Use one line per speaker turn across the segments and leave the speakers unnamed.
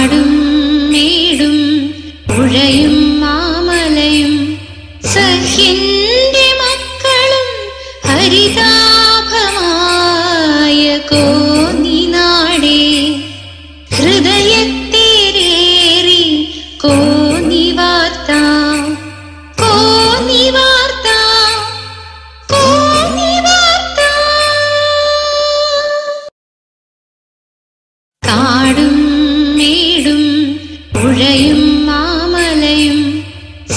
കാടും മേടും പുഴയും മാമലയും സഖ്യന്റെ മക്കളും ഹരിതാഭമായ കോന്നിനാടേ ഹൃദയത്തേരേറി കോന്നി വാർത്ത കോന്നി വാർത്ത കോന്നി വാർത്ത. കാടും മേടും പുഴയും മാമലയും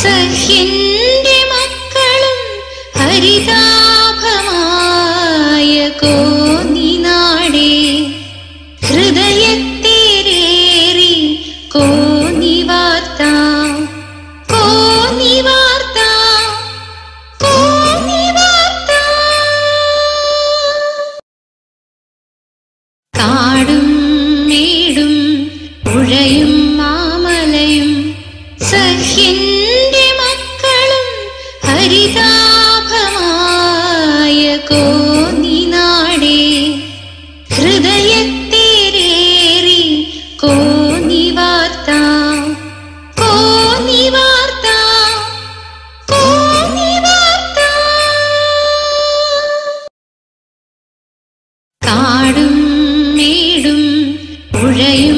സഖ്യന്റെ മക്കളും ഹരിതാഭമായ കോന്നിനാടേ ഹൃദയത്തേരേറി കോന്നി വാർത്ത കോന്നി വാർത്ത കോന്നി വാർത്ത. കാടും മേടും പുഴയും മാമലയും സഖ്യന്റെ മക്കളും ഹരിതാഭമായ കോന്നിനാടേ ഹൃദയത്തേരേറി കോന്നി വാർത്ത കോന്നി വാർത്ത കോന്നി വാർത്ത. കാടും മേടും പുഴയും